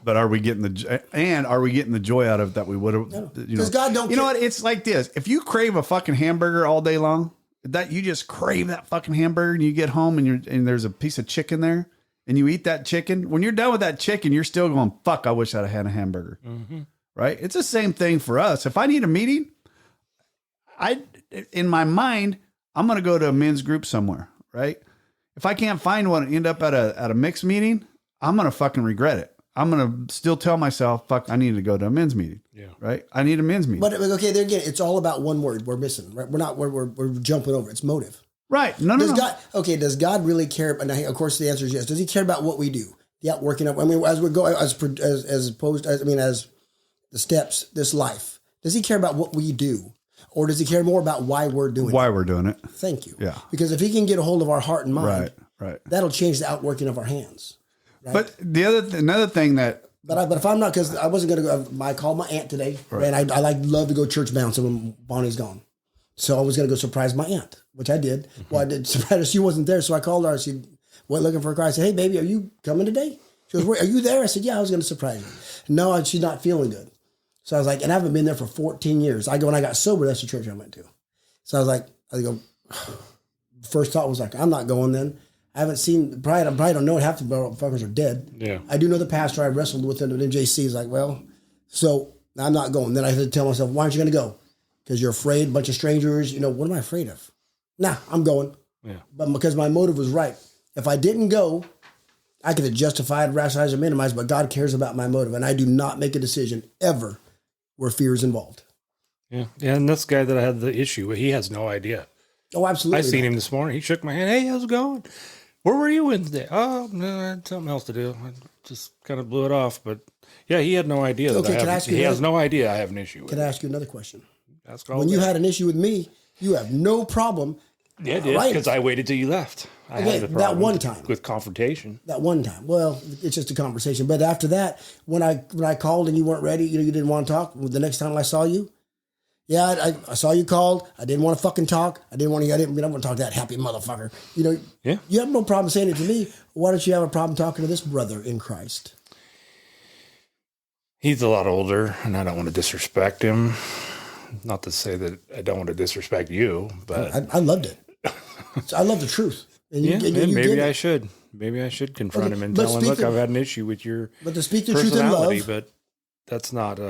But are we getting the joy out of that we would have? Because God don't. You know what? It's like this: if you crave a fucking hamburger all day long, that you just crave that fucking hamburger, and you get home and there's a piece of chicken there, and you eat that chicken. When you're done with that chicken, you're still going, "Fuck! I wish I'd have had a hamburger." Mm-hmm. Right? It's the same thing for us. If I need a meeting, in my mind, I'm going to go to a men's group somewhere. Right? If I can't find one and end up at a mixed meeting, I'm going to fucking regret it. I'm going to still tell myself, fuck, I need to go to a men's meeting. Yeah. Right? I need a men's meeting. But okay, there again, it's all about one word we're missing, right? We're jumping over. It's motive. Right. No. Does God really care? And of course the answer is yes. Does he care about what we do? The outworking of, as we go, as the steps, this life, does he care about what we do? Or does he care more about why we're doing it? Why we're doing it. Thank you. Yeah. Because if he can get a hold of our heart and mind, right. that'll change the outworking of our hands. Right? But another thing that. But if I'm not, because I wasn't going to go, I called my aunt today, and I love to go church bouncing when Bonnie's gone. So I was going to go surprise my aunt, which I did. Mm-hmm. Well, I did surprise her. She wasn't there, so I called her. I said, went looking for a car. I said, hey, baby, are you coming today? She goes, are you there? I said, yeah, I was going to surprise you. No, she's not feeling good. So I was like, and I haven't been there for 14 years. When I got sober, that's the church I went to. So I go, first thought was like, I'm not going then. I haven't seen, probably don't know, half the motherfuckers are dead. Yeah. I do know the pastor I wrestled with in NJC is like, well, so I'm not going. Then I had to tell myself, why aren't you going to go? Because you're afraid, a bunch of strangers, what am I afraid of? Nah, I'm going. Yeah. But because my motive was right. If I didn't go, I could have justified, rationalized, or minimized, but God cares about my motive. And I do not make a decision ever where fear is involved. Yeah. And this guy that I had the issue with, he has no idea. Oh, absolutely. I seen him this morning. He shook my hand. Hey, how's it going? Where were you Wednesday? Oh, no, I had something else to do. I just kind of blew it off. But yeah, he had no idea. He has no idea I have an issue with Can I ask you another question? When you had an issue with me, you have no problem. Yeah, I did, because I waited till you left. I had a problem that one time. With confrontation. That one time. Well, it's just a conversation. But after that, when I called and you weren't ready, you didn't want to talk, the next time I saw you, yeah, I saw you called. I didn't want to fucking talk. I didn't want to talk to that happy motherfucker. Yeah. You have no problem saying it to me. Why don't you have a problem talking to this brother in Christ? He's a lot older, and I don't want to disrespect him. Not to say that I don't want to disrespect you, but I loved it. I love the truth. And maybe I should. Maybe I should confront him and tell him, look, I've had an issue with your But to speak the truth in love. But that's not,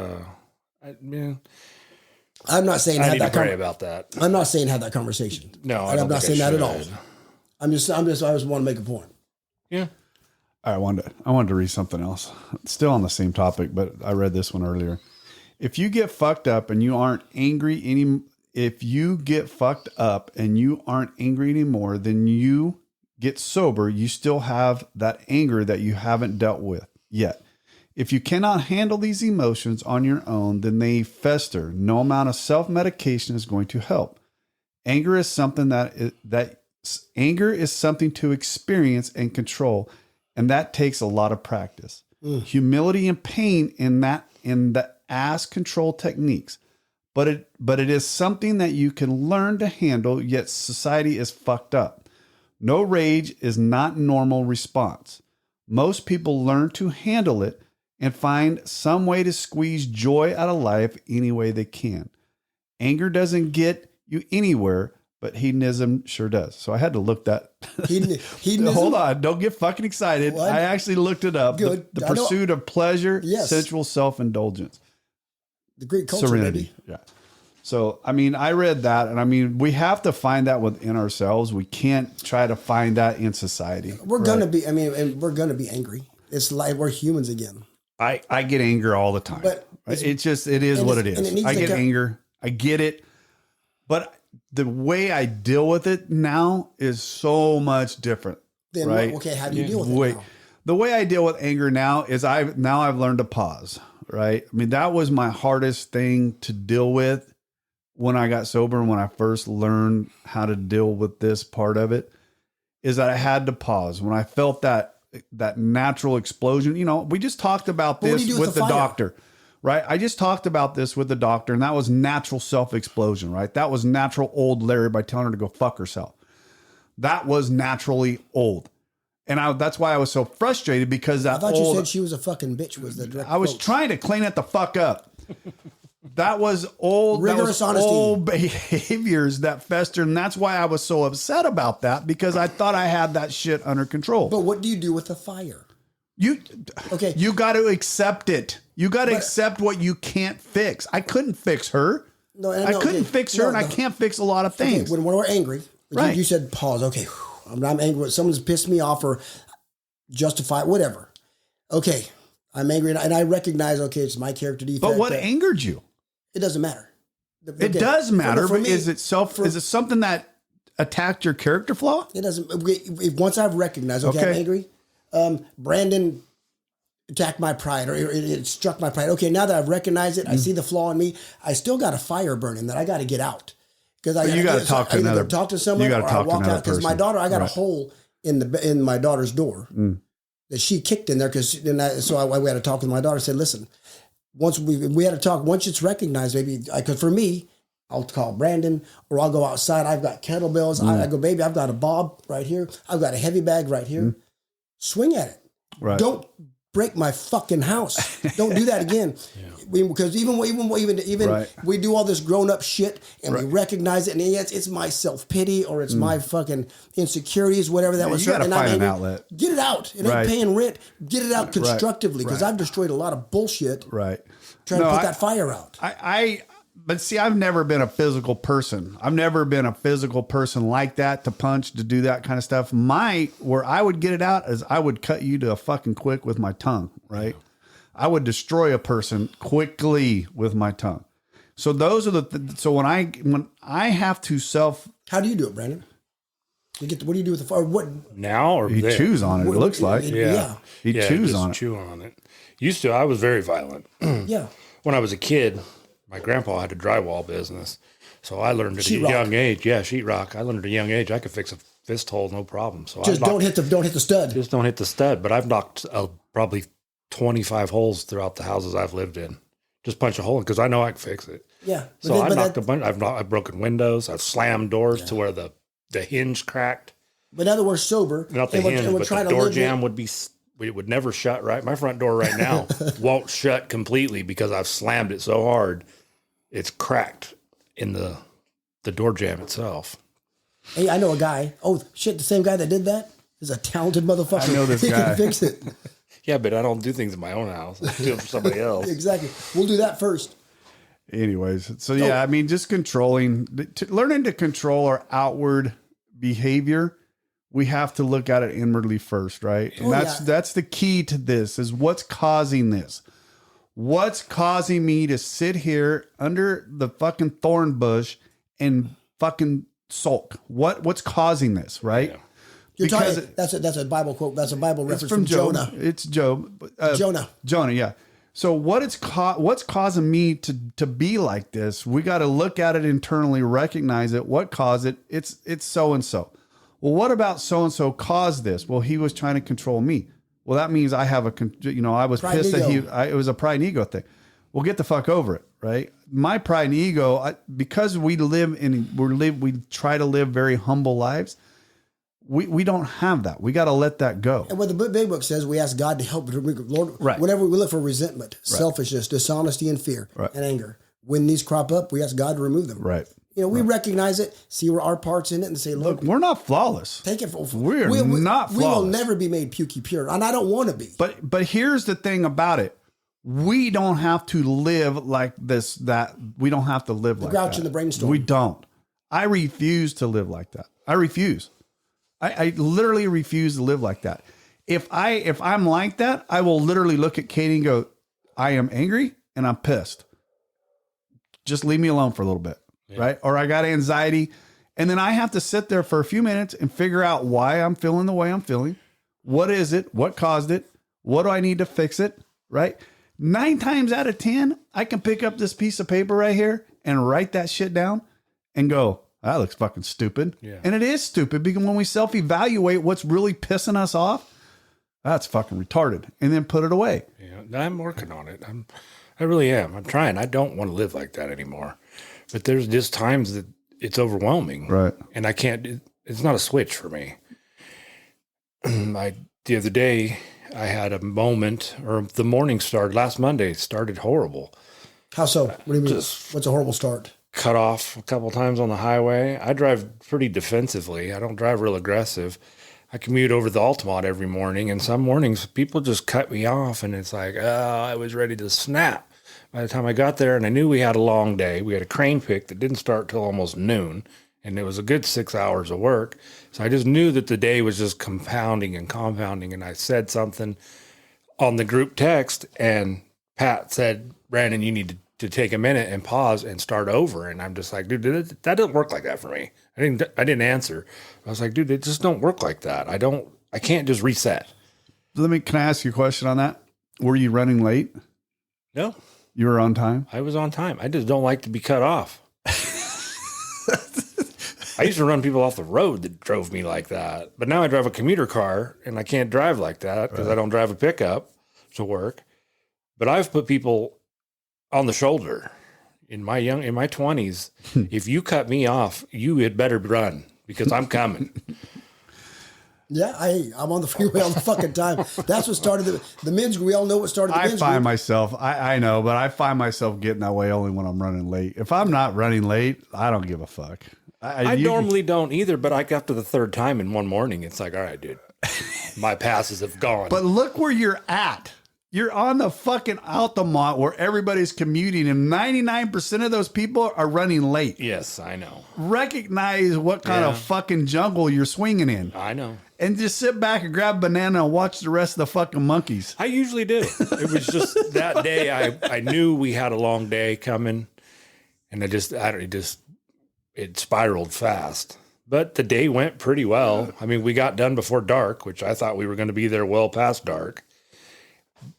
I'm not saying I need to pray about that. I'm not saying have that conversation. No, I'm not saying that at all. I just want to make a point. Yeah. I wanted to read something else. Still on the same topic, but I read this one earlier. If you get fucked up and you aren't angry anymore, then you get sober, you still have that anger that you haven't dealt with yet. If you cannot handle these emotions on your own, then they fester. No amount of self-medication is going to help. Anger is something anger is something to experience and control, and that takes a lot of practice. Humility and pain in the ass control techniques. But it is something that you can learn to handle, yet society is fucked up. No rage is not normal response. Most people learn to handle it and find some way to squeeze joy out of life any way they can. Anger doesn't get you anywhere, but hedonism sure does. So I had to look that. Hedonism? Hold on, don't get fucking excited. What? I actually looked it up. Good. The pursuit of pleasure, sensual self-indulgence. The Greek culture, serenity. Maybe. Yeah. So, I read that, and we have to find that within ourselves. We can't try to find that in society. We're going to be, and we're going to be angry. It's like we're humans again. I get anger all the time. But it is what it is. I get anger. I get it. But the way I deal with it now is so much different. Then, right? Okay, how do you deal with it now? The way I deal with anger now is I've learned to pause, right? That was my hardest thing to deal with when I got sober and when I first learned how to deal with this part of it. is that I had to pause when I felt that natural explosion. You know, we just talked about But what do this you do with with the the fire? doctor, right? I just talked about this with the doctor, and that was natural self-explosion, right? That was natural old Larry by telling her to go fuck herself. That was naturally old. And that's why I was so frustrated, because that I thought old, you said she was a fucking bitch. Was the direct I was quote. trying to clean it the fuck up. That was old, Rigorous honesty. old behaviors that festered. And that's why I was so upset about that, because I thought I had that shit under control. But what do you do with the fire? You Okay. got to accept it. You got to accept what you can't fix. I couldn't fix her. No, I couldn't fix her, and I can't fix a lot of things. When we're angry, Right. you said pause. Okay, whew, I'm angry. Someone's pissed me off or justify whatever. Okay, I'm angry, and I recognize. Okay, it's my character defect. But what angered you? It doesn't matter. It does matter. For But me, is it something that attacked your character flaw? It doesn't. Once I've recognized, okay, Okay. I'm angry. Brandon attacked my pride, or it struck my pride. Okay, now that I've recognized it, I see the flaw in me. I still got a fire burning that I got to get out, because you gotta talk to another- talk to someone, you gotta or talk I to walk another out, because my person. daughter, I got a Right. hole in my daughter's door that she kicked in there, because we had to talk with my daughter. I said, listen, once we had to talk. Once it's recognized, maybe because for me, I'll call Brandon, or I'll go outside. I've got kettlebells. I go, baby, I've got a bob right here. I've got a heavy bag right here. Swing at it. Right. Don't break my fucking house. Don't do that again. Because even Right. we do all this grown up shit, and we recognize it, and yes, it's my self pity, or it's my fucking insecurities, whatever that was. you gotta and I'm find an angry. outlet. Get it out. It Right. ain't paying rent. Get it out constructively, because Right. I've destroyed a lot of bullshit Right. trying to put that fire out. But see, I've never been a physical person. I've never been a physical person like that, to punch, to do that kind of stuff. Where I would get it out is I would cut you to a fucking quick with my tongue, right? I would destroy a person quickly with my tongue. So those are so when I have to How do you do it, Brandon? What do you do with the fire? What? Now or he then? chews on it, it looks like. Yeah. He chews just on it. chew on it. Used to, I was very violent. Yeah. When I was a kid, my grandpa had a drywall business. So I learned at a Sheetrock. young age. Yeah, sheetrock. I learned at a young age I could fix a fist hole, no problem. So Just don't hit the stud. Just don't hit the stud. But I've knocked probably 25 holes throughout the houses I've lived in. Just punch a hole in, because I know I can fix it. Yeah. So I knocked a bunch. I've broken windows. I've slammed doors to where the hinge cracked. But now that we're sober, Not the and hinge, we're but trying the to door live jam it would never shut right. My front door right now won't shut completely, because I've slammed it so hard, it's cracked in the door jam itself. Hey, I know a guy. Oh shit, the same guy that did that is a talented motherfucker. I know this he guy. can fix it. Yeah, but I don't do things in my own house. I do it for somebody else. Exactly. We'll do that first. Anyways, so yeah, I mean, just learning to control our outward behavior. We have to look at it inwardly first, right? And that's the key to this, is what's causing this. What's causing me to sit here under the fucking thorn bush and fucking sulk? What's causing this, right? Yeah. You're Because talking. That's a Bible quote. That's a Bible reference it's from Job. Jonah. It's Job. Jonah. Jonah, yeah. So what's causing me to be like this? We got to look at it internally, recognize it. What caused it? It's so and so. Well, what about so and so caused this? Well, he was trying to control me. Well, that means I have I was Pride pissed and that it was a pride and ego thing. Well, get the fuck over it, right? My pride and ego, because we try to live very humble lives. We don't have that. We got to let that go. And what the big book says, we ask God to help. Lord, Right. whenever we look for resentment, selfishness, dishonesty, and fear, and anger, when these crop up, we ask God to remove them. Right. We recognize it, see where our parts in it, and say, Lord, We're not flawless. take it. We're not We will flawless. never be made pukey pure, and I don't want to be. But here's the thing about it. We don't have to live like this, we don't have to live like that. grouch and the brainstorm. We don't. I refuse to live like that. I refuse. I literally refuse to live like that. If I'm like that, I will literally look at Katie and go, I am angry and I'm pissed. Just leave me alone for a little bit. Yeah. Right. Or I got anxiety. And then I have to sit there for a few minutes and figure out why I'm feeling the way I'm feeling. What is it? What caused it? What do I need to fix it? Right. 9 times out of 10, I can pick up this piece of paper right here and write that shit down and go, that looks fucking stupid. Yeah. And it is stupid because when we self-evaluate what's really pissing us off, that's fucking retarded. And then put it away. Yeah, I'm working on it. I really am. I'm trying. I don't want to live like that anymore. But there's just times that it's overwhelming. Right. And I can't, it's not a switch for me. The other day, I had a moment, or the morning started, last Monday, started horrible. How so? What do you mean? What's a horrible start? Cut off a couple times on the highway. I drive pretty defensively. I don't drive real aggressive. I commute over the Altamont every morning, and some mornings people just cut me off, and it's like, oh, I was ready to snap. By the time I got there, and I knew we had a long day, we had a crane pick that didn't start till almost noon, and it was a good 6 hours of work. So I just knew that the day was just compounding, and I said something on the group text, and Pat said, Brandon, you need to take a minute and pause and start over. And I'm just like, dude, that doesn't work like that for me. I didn't answer. I was like, dude, it just don't work like that. I can't just reset. Can I ask you a question on that? Were you running late? No, You were on time? I was on time. I just don't like to be cut off. I used to run people off the road that drove me like that. But now I drive a commuter car and I can't drive like that because I don't drive a pickup to work. But I've put people on the shoulder in my 20s. If you cut me off, you had better run because I'm coming. Yeah, I'm on the freeway all the fucking time. That's what started the men's. We all know what started the men's. I know, but I find myself getting that way only when I'm running late. If I'm not running late, I don't give a fuck. I normally don't either, but after the third time in one morning, it's like, all right, dude, my passes have gone. But look where you're at. You're on the fucking Altamont where everybody's commuting and 99% of those people are running late. Yes, I know. Recognize what kind of fucking jungle you're swinging in. I know. And just sit back and grab a banana and watch the rest of the fucking monkeys. I usually do. It was just that day I knew we had a long day coming, and it spiraled fast. But the day went pretty well. I mean, we got done before dark, which I thought we were going to be there well past dark.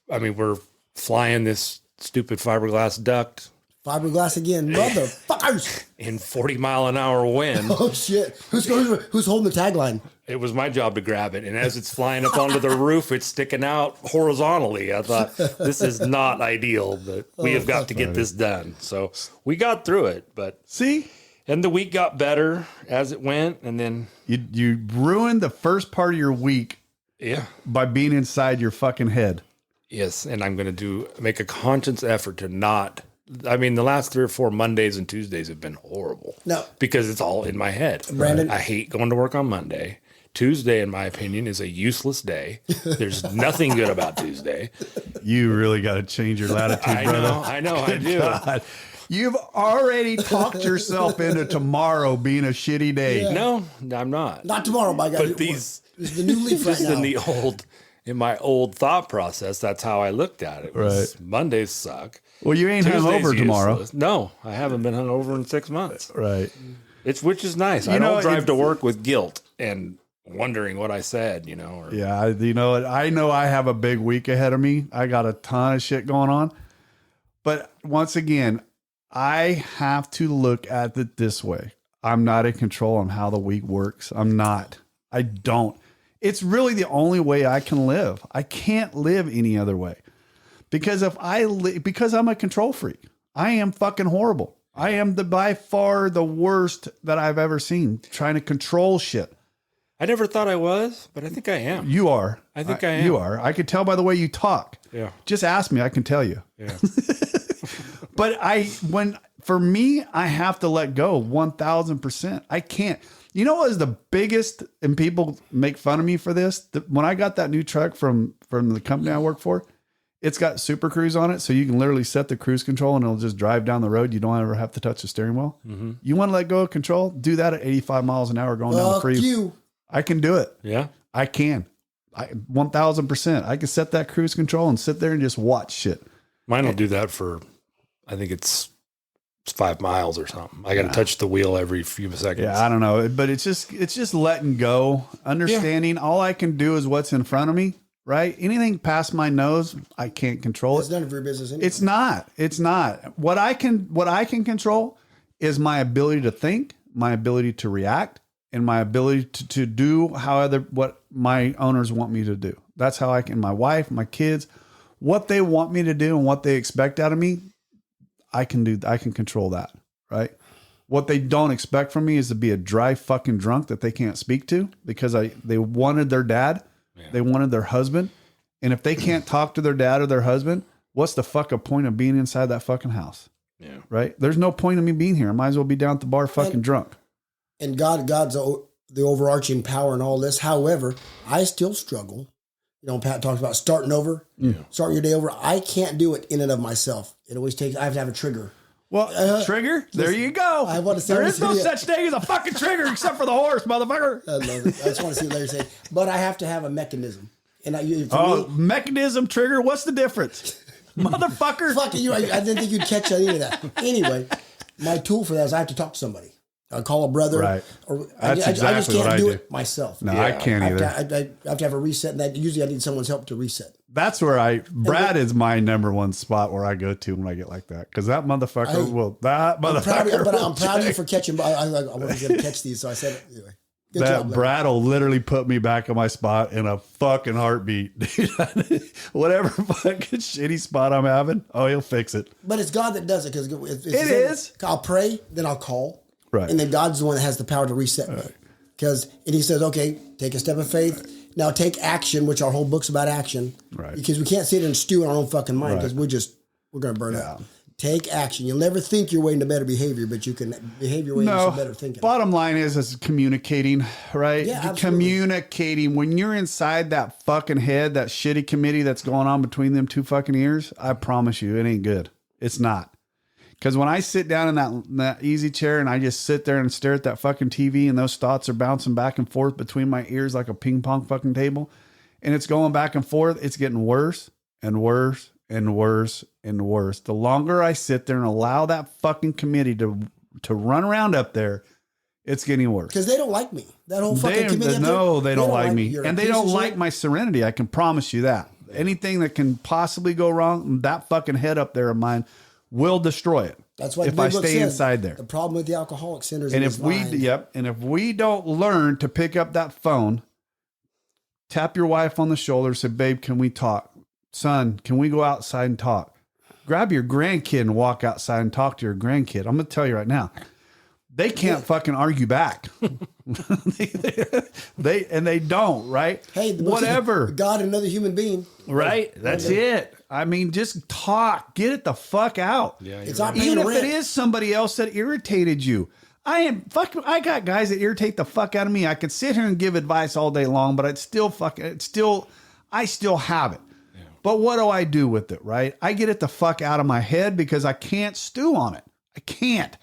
I mean, we're flying this stupid fiberglass duct. Fiberglass again, motherfuckers! In 40-mile-an-hour wind. Oh shit! Who's holding the tagline? It was my job to grab it, and as it's flying up onto the roof, it's sticking out horizontally. I thought, this is not ideal, but we have got to get this done. So we got through it, but see, and the week got better as it went, and then you ruined the first part of your week, by being inside your fucking head. Yes, and I'm going to make a conscious effort to not. I mean, the last 3 or 4 Mondays and Tuesdays have been horrible. No, because it's all in my head. Brandon, I hate going to work on Monday. Tuesday, in my opinion, is a useless day. There's nothing good about Tuesday. You really got to change your latitude, brother. I know, I do. God. You've already talked yourself into tomorrow being a shitty day. Yeah. No, I'm not. Not tomorrow, my guy. But this is the new leaf right now. In my old thought process, that's how I looked at it. Right. Mondays suck. Well, you ain't hungover tomorrow. No, I haven't been hungover in 6 months. Right. Which is nice. I don't drive to work with guilt and wondering what I said, Yeah, you know what? I know I have a big week ahead of me. I got a ton of shit going on. But once again, I have to look at it this way. I'm not in control on how the week works. I'm not. I don't. It's really the only way I can live. I can't live any other way. Because because I'm a control freak. I am fucking horrible. I am by far the worst that I've ever seen trying to control shit. I never thought I was, but I think I am. You are. I think I am. You are. I could tell by the way you talk. Yeah. Just ask me. I can tell you. Yeah. But for me, I have to let go 1000%. I can't. You know what is the biggest, and people make fun of me for this? When I got that new truck from the company I work for, it's got Super Cruise on it. So you can literally set the cruise control and it'll just drive down the road. You don't ever have to touch the steering wheel. Mm-hmm. You want to let go of control? Do that at 85 miles an hour going down the freeway. I can do it. Yeah. I can. 1000%. I can set that cruise control and sit there and just watch shit. Mine will do that for, I think it's 5 miles or something. I got to touch the wheel every few seconds. Yeah, I don't know, but it's just letting go, understanding. Yeah. All I can do is what's in front of me, right? Anything past my nose, I can't control it. It's none of your business anyway. It's not. What I can control is my ability to think, my ability to react, and my ability to do what my owners want me to do. That's how I can, my wife, my kids, what they want me to do and what they expect out of me, I can control that, right? What they don't expect from me is to be a dry fucking drunk that they can't speak to because they wanted their dad, they wanted their husband. And if they can't talk to their dad or their husband, what's the fucking point of being inside that fucking house? Yeah. Right? There's no point in me being here. I might as well be down at the bar fucking drunk. And God's the overarching power in all this. However, I still struggle. You know, Pat talks about starting over, starting your day over. I can't do it in and of myself. It always takes, I have to have a trigger. Well, trigger, there you go. I want to say there is no such thing as a fucking trigger except for the horse, motherfucker. I love it. I just want to see Larry say, but I have to have a mechanism. And mechanism, trigger, what's the difference? Motherfucker. Fuck you. I didn't think you'd catch any of that. Anyway, my tool for that is I have to talk to somebody. I call a brother. Right. Or That's I exactly just can't what I do do. it myself. No, I can't either. I have to have a reset, and usually I need someone's help to reset. That's where Brad is my number one spot where I go to when I get like that. Because that motherfucker I'm proud of you for catching. I wasn't going to catch these, so I said it anyway. Good that job, Brad will literally put me back in my spot in a fucking heartbeat. Whatever fucking shitty spot I'm having, he'll fix it. But it's God that does it because it is. I'll pray, then I'll call, right, and then God's the one that has the power to reset me. Because and He says, "Okay, take a step of faith. Now take action," which our whole book's about action. Right. Because we can't sit and stew in our own fucking mind because we're going to burn out. Take action. You'll never think your way into better behavior, but you can behave your way into some better thinking. Bottom line is communicating, right? Yeah, absolutely. Communicating. When you're inside that fucking head, that shitty committee that's going on between them two fucking ears, I promise you, it ain't good. It's not. Because when I sit down in that easy chair and I just sit there and stare at that fucking TV and those thoughts are bouncing back and forth between my ears like a ping pong fucking table, and it's going back and forth, it's getting worse and worse and worse and worse. The longer I sit there and allow that fucking committee to run around up there, it's getting worse. Because they don't like me. That whole fucking committee. No, they don't like me. And they don't like my serenity. I can promise you that. Anything that can possibly go wrong, that fucking head up there of mine will destroy it. That's why if I stay inside there. The problem with the Alcoholic Centers and if we don't learn to pick up that phone, tap your wife on the shoulder, say, "Babe, can we talk? Son, can we go outside and talk?" Grab your grandkid and walk outside and talk to your grandkid. I'm going to tell you right now, they can't fucking argue back. they don't, right? Hey, whatever. God, another human being. Right? That's it. I mean, just talk. Get it the fuck out. Yeah, it's right. Even if it is somebody else that irritated you. I got guys that irritate the fuck out of me. I could sit here and give advice all day long, but I still have it. Yeah. But what do I do with it, right? I get it the fuck out of my head because I can't stew on it. I can't.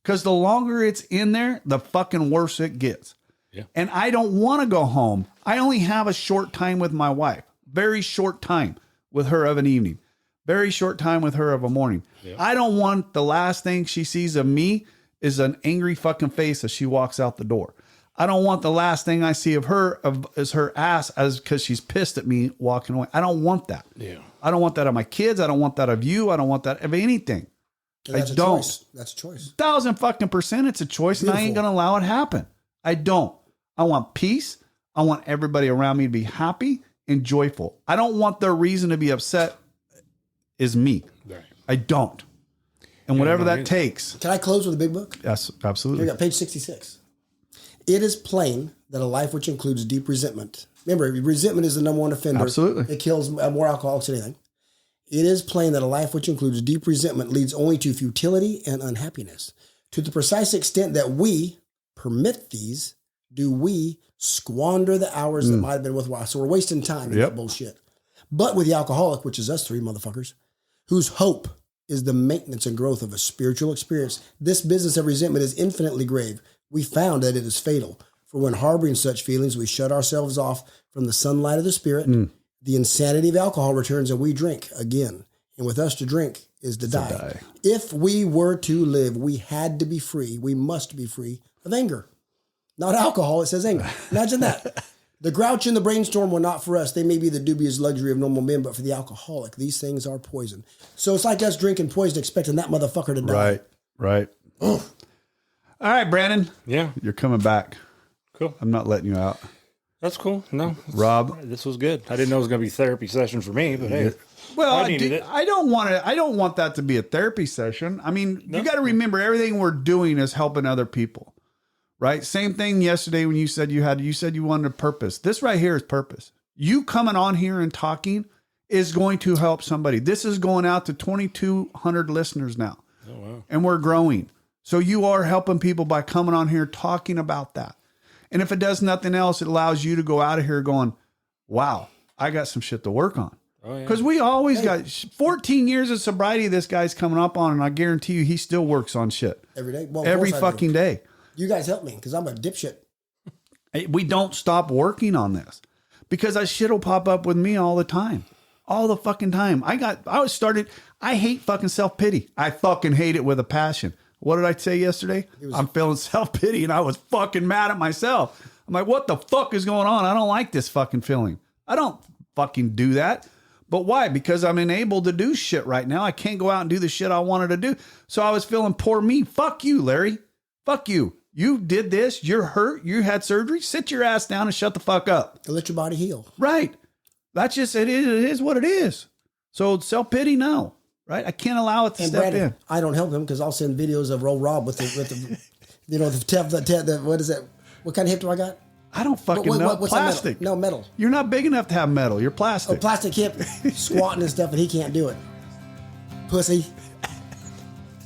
Because the longer it's in there, the fucking worse it gets. Yeah. And I don't want to go home. I only have a short time with my wife. Very short time with her of an evening. Very short time with her of a morning. Yeah. I don't want the last thing she sees of me is an angry fucking face as she walks out the door. I don't want the last thing I see of her is her ass because she's pissed at me walking away. I don't want that. Yeah. I don't want that of my kids. I don't want that of you. I don't want that of anything. I don't. That's a choice. 1,000% it's a choice. Beautiful. And I ain't going to allow it happen. I don't. I want peace. I want everybody around me to be happy and joyful. I don't want their reason to be upset is me. Right. I don't. And whatever that takes. Can I close with a big book? Yes, absolutely. Here we go, page 66. It is plain that a life which includes deep resentment. Remember, resentment is the number one offender. Absolutely. It kills more alcoholics than anything. It is plain that a life which includes deep resentment leads only to futility and unhappiness. To the precise extent that we permit these, do we squander the hours that might have been worthwhile. So we're wasting time in that bullshit. But with the alcoholic, which is us three motherfuckers, whose hope is the maintenance and growth of a spiritual experience, this business of resentment is infinitely grave. We found that it is fatal. For when harboring such feelings, we shut ourselves off from the sunlight of the spirit. The insanity of alcohol returns and we drink again. And with us to drink is to die. If we were to live, we had to be free. We must be free of anger. Not alcohol, it says anger. Imagine that. The grouch and the brainstorm were not for us. They may be the dubious luxury of normal men, but for the alcoholic, these things are poison. So it's like us drinking poison, expecting that motherfucker to die. Right. All right, Brandon. Yeah. You're coming back. Cool. I'm not letting you out. That's cool. No, Rob. this was good. I didn't know it was going to be a therapy session for me, but hey, Well, I needed it. I don't want that to be a therapy session. I mean, you got to remember everything we're doing is helping other people, right? Same thing yesterday when you said you wanted a purpose. This right here is purpose. You coming on here and talking is going to help somebody. This is going out to 2,200 listeners now. Oh, wow. And we're growing. So you are helping people by coming on here talking about that. And if it does nothing else, it allows you to go out of here going, wow, I got some shit to work on. Oh, yeah. Because we always got 14 years of sobriety this guy's coming up on, and I guarantee you he still works on shit. Every day? Well, Every fucking day. You guys help me because I'm a dipshit. We don't stop working on this because that shit will pop up with me all the time. All the fucking time. I hate fucking self-pity. I fucking hate it with a passion. What did I say yesterday? I'm feeling self-pity and I was fucking mad at myself. I'm like, what the fuck is going on? I don't like this fucking feeling. I don't fucking do that. But why? Because I'm enabled to do shit right now. I can't go out and do the shit I wanted to do. So I was feeling poor me. Fuck you, Larry. Fuck you. You did this. You're hurt. You had surgery. Sit your ass down and shut the fuck up. Let your body heal. Right. That's just, it is what it is. So self-pity, no. Right? I can't allow it to step Brandon, in. I don't help him because I'll send videos of Rob with the you know, the what is that? What kind of hip do I got? I don't fucking know. What's Plastic. that metal? No, metal. You're not big enough to have metal. You're plastic. Oh, plastic hip, squatting and stuff, and he can't do it. Pussy.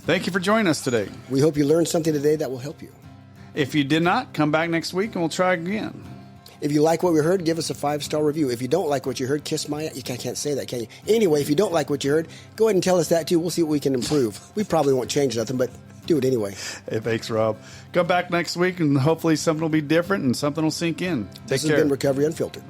Thank you for joining us today. We hope you learned something today that will help you. If you did not, come back next week and we'll try again. If you like what we heard, give us a 5-star review. If you don't like what you heard, kiss my... You can't say that, can you? Anyway, if you don't like what you heard, go ahead and tell us that too. We'll see what we can improve. We probably won't change nothing, but do it anyway. Hey, thanks, Rob. Come back next week and hopefully something will be different and something will sink in. Take This care. has been Recovery Unfiltered.